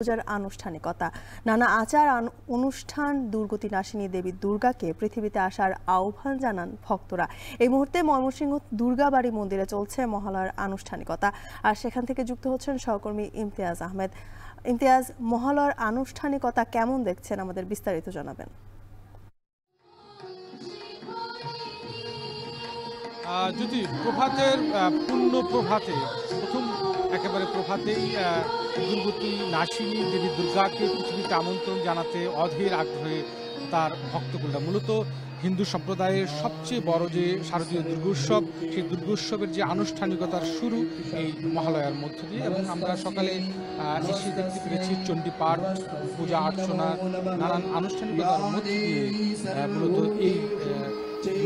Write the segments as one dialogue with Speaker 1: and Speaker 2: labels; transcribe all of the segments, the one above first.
Speaker 1: পূজার আনুষ্ঠানিকতা নানা আচার অনুষ্ঠান দুর্গতি নাশিনী দেবী দুর্গাকে পৃথিবীতে আসার আহ্বান জানান ভক্তরা। এই মুহূর্তে ময়মনসিংহ দুর্গাবাড়ি মন্দিরে চলছে মহালয়ার আনুষ্ঠানিকতা, আর সেখান থেকে যুক্ত হচ্ছেন সহকর্মী ইমতিয়াজ আহমেদ। ইমতিয়াজ, মহালয়ার আনুষ্ঠানিকতা কেমন দেখছেন, আমাদের বিস্তারিত জানাবেন।
Speaker 2: যদি প্রভাতের পূর্ণ প্রভাতে প্রথম একেবারে প্রভাতেই দুর্গতি নাশিনী দেবী দুর্গাকে পৃথিবীতে আমন্ত্রণ জানাতে অধীর আগ্রহে তার ভক্তকুলরা। মূলত হিন্দু সম্প্রদায়ের সবচেয়ে বড় যে শারদীয় দুর্গোৎসব, সেই দুর্গোৎসবের যে আনুষ্ঠানিকতার শুরু এই মহালয়ার মধ্য দিয়ে, এবং আমরা সকালে এসে দেখতে পেরেছি চণ্ডী পাঠ, পূজা অর্চনা, নানান আনুষ্ঠানিকতার মধ্য দিয়ে মূলত এই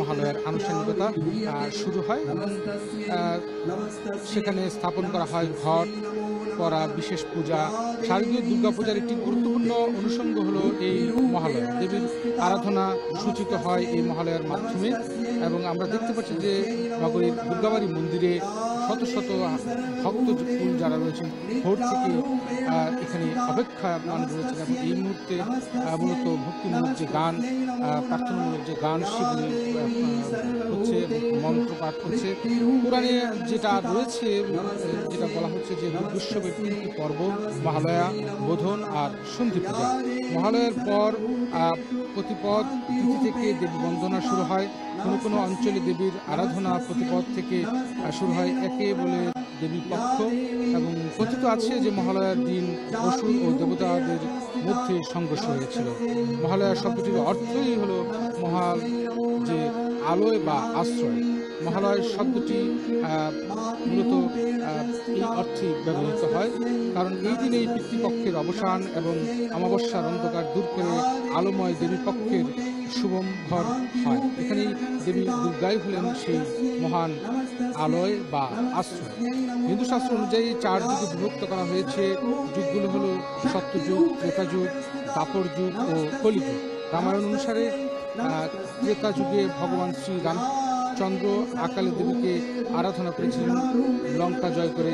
Speaker 2: মহালয়ার আনুষ্ঠানিকতা শুরু হয়। সেখানে স্থাপন করা হয় ঘট করা বিশেষ পূজা। শারদীয় দুর্গাপূজার একটি গুরুত্বপূর্ণ অনুষঙ্গ হলো এই মহালয়া। দেবীর আরাধনা সূচিত হয় এই মহালয়ার মাধ্যমে, এবং আমরা দেখতে পাচ্ছি যে নগরীর দুর্গাবাড়ি মন্দিরে শত শত ভক্তকুল যারা রয়েছেন ভোর থেকে এখানে অপেক্ষামান রয়েছেন, এবং এই মুহূর্তে মূলত ভক্তিমূলক যে গান, প্রার্থনামূলক যে গান সেগুলি হচ্ছে, মন্ত্রপাঠ হচ্ছে। পুরাণে যেটা রয়েছে, যেটা বলা হচ্ছে যে দুর্গোৎসবের তিনটি পর্ব: মহালয়া, বোধন আর সন্ধি পূজা। মহালয়ার পর প্রতিপদ তিথি থেকে দেবী বন্দনা শুরু হয়। কোনো কোনো অঞ্চলে দেবীর আরাধনা প্রতিপদ থেকে শুরু হয়, একে বলে দেবী পক্ষ। এবং কথিত আছে যে মহালয়ার দিন অসুর ও দেবতাদের মধ্যে সংঘর্ষ হয়েছিল। মহালয়া শব্দটির অর্থই হলো মহাল, যে আলোয় বা আশ্রয়। মহালয় শব্দটি মূলত এই অর্থে ব্যবহৃত হয়, কারণ এই দিনেই পিতৃপক্ষের অবসান এবং অমাবস্যার অন্ধকার দূর করে আলোময় দেবী পক্ষের শুভম ঘর হয়। এখানেই দেবী দুর্গাই হলেন সেই মহান আলয় বা আশ্রয়। হিন্দু শাস্ত্র অনুযায়ী 4 যুগে বিভক্ত করা হয়েছে। যুগগুলো হলো সত্যযুগ, ত্রেতাযুগ, দাপর যুগ ও কলিযুগ। রামায়ণ অনুসারে ত্রেতা যুগে ভগবান শ্রী রামচন্দ্র আকালে দেবীকে আরাধনা করেছিলেন লঙ্কা জয় করে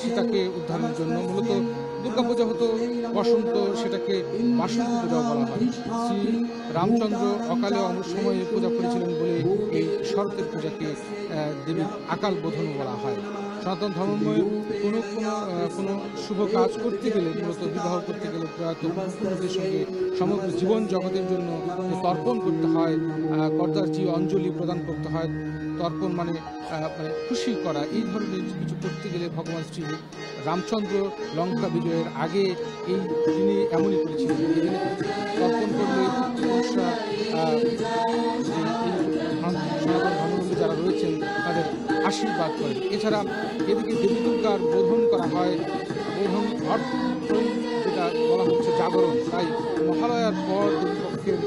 Speaker 2: সীতাকে উদ্ধারের জন্য। মূলত দুর্গাপূজা হতো বসন্ত, সেটাকে বাসন্ত পূজাও বলা হয়। শ্রী রামচন্দ্র অকালে সময়ে পূজা করেছিলেন বলে এই শরতের পূজাকে দেবীর আকাল বোধন বলা হয়। সনাতন ধর্মময় কোনো শুভ কাজ করতে গেলে, মূলত বিবাহ করতে গেলে প্রয়াত পুরুষদের সঙ্গে সমগ্র জীবন জগতের জন্য তর্পণ করতে হয়, কর্তার্জি অঞ্জলি প্রদান করতে হয়। তর্পণ মানে খুশি করা। এই ধরনের কিছু করতে গেলে ভগবান শ্রী রামচন্দ্র লঙ্কা বিজয়ের আগে এই দিনে এমনই করেছিলেন। এই দিনে তর্পণ করলে পুরুষরা ধর্মাবলম্বী যারা রয়েছেন তাদের আশীর্বাদ করেন। এছাড়া এদিকে দেবী দুর্গার বোধন করা হয়। বোধন অর্থই যেটা বলা হচ্ছে জাগরণ। তাই মহালয়ার পর দেবীপক্ষের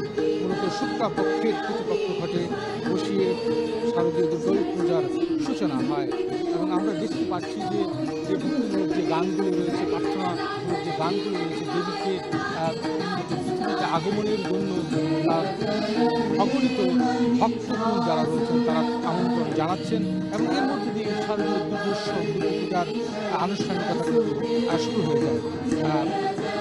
Speaker 2: মূলত শুক্লাপক্ষের প্রতিপক্ষ ঘটে বসিয়ে শারদীয় দুর্গা পূজার সূচনা হয়। এবং আমরা দেখতে পাচ্ছি যে ভক্তিমূলক যে গানগুলো রয়েছে, প্রার্থনামূলক যে গানগুলো রয়েছে, দেবীকে পৃথিবীতে আগমনের জন্য অগণিত ভক্তকুল যারা রয়েছেন তারা আমন্ত্রণ জানাচ্ছেন, এবং এর মধ্যে দিয়ে শারদীয় দুর্গোৎসব পূজার আনুষ্ঠানিকতা কিন্তু শুরু হয়ে যায়।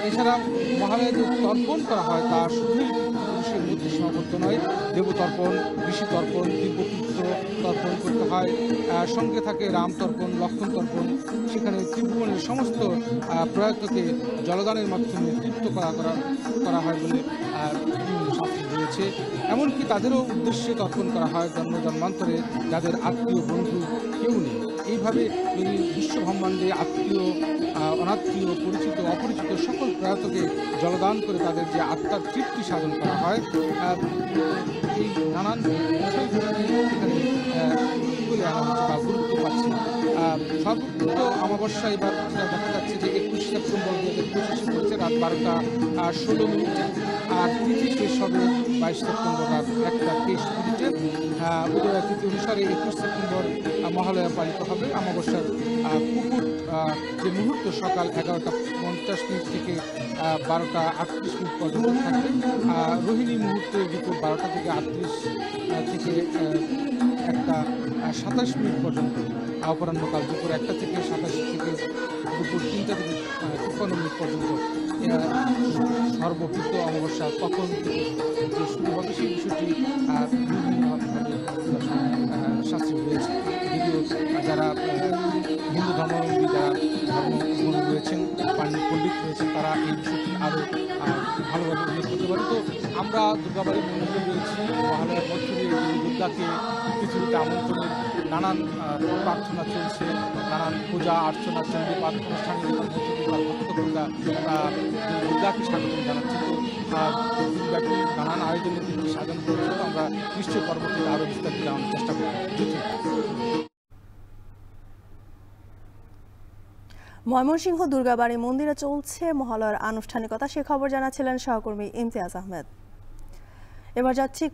Speaker 2: এছাড়া মহালয়া যে তর্পণ করা হয় তা শুধুই পুরুষের মধ্যে সীমাবদ্ধ নয়। দেবতর্পণ, ঋষি তর্পণ, দিব্যপুত্র তর্পণ করতে হয়। সঙ্গে থাকে রাম তর্পণ, লক্ষ্মণ তর্পণ। সেখানে ত্রিভুবনের সমস্ত প্রয়াতকে জলদানের মাধ্যমে তৃপ্ত করা হয় বলে শাস্ত্র রয়েছে। এমনকি তাদেরও উদ্দেশ্যে তর্পণ করা হয় জন্মান্তরে যাদের আত্মীয় বন্ধু কেউ নেই। এইভাবে যদি বিশ্বব্রহ্মাণ্ডে আত্মীয়, অনাত্মীয়, পরিচিত, অপরিচিত সকল প্রয়াতকে জলদান করে তাদের যে আত্মার তৃপ্তি সাধন করা হয়, এই নানান এখানে তুলে আনা হচ্ছে বা গুরুত্ব পাচ্ছে। সর্বোচ্চ অমাবস্যা এবার দেখা যাচ্ছে যে 21 সেপ্টেম্বর 2025 পড়ছে রাত 12:16। আর তিথি শেষ হবে 22 সেপ্টেম্বর রাত 1:23। উদয় তিথি অনুসারে 21 সেপ্টেম্বর মহালয়া পালিত হবে। অমাবস্যার পুকুর যে মুহূর্ত সকাল 11:50 থেকে 12:38 পর্যন্ত থাকবে। রোহিণী মুহূর্তে দুপুর 12টা থেকে 38 থেকে 1:27 পর্যন্ত। অপরাহ্নকাল দুপুর 1টা থেকে 27 থেকে দুপুর ৩টা থেকে ৫৩ মিনিট পর্যন্ত সর্বকৃত অমাবস্যা কখন থেকে যে শুরু হবে সেই বিষয়টি বিভিন্নভাবে শাস্তি রয়েছে। যদিও যারা হিন্দু ধর্মাবলম্বী, যারা ধর্মগুরু রয়েছেন, পণ্ডিত রয়েছেন, তারা এই বিষয়টি আরও ভালোভাবে উল্লেখ করতে পারে। তো আমরা দুর্গাবাড়ির মন্দিরে রয়েছি। মহালয়ার মধ্যে দিয়ে দুর্গাকে পৃথিবীতে আমন্ত্রণের নানান প্রার্থনা চলছে, নানান পূজা অর্চনা চণ্ডীপাঠ অনুষ্ঠানের ভক্তবৃন্দা দুর্গাকে স্বাগত জানাচ্ছে। তো দিনব্যাপী নানান আয়োজনের দিনটি সাজানো হয়েছিল। আমরা নিশ্চয়ই পরবর্তীতে আরও বিস্তারিত জানার চেষ্টা করব।
Speaker 1: ময়মনসিংহ দুর্গাবাড়ি মন্দিরে চলছে মহালয়ার আনুষ্ঠানিকতা, সে খবর জানাচ্ছিলেন সহকর্মী ইমতিয়াজ আহমেদ। এবার যাচ্ছি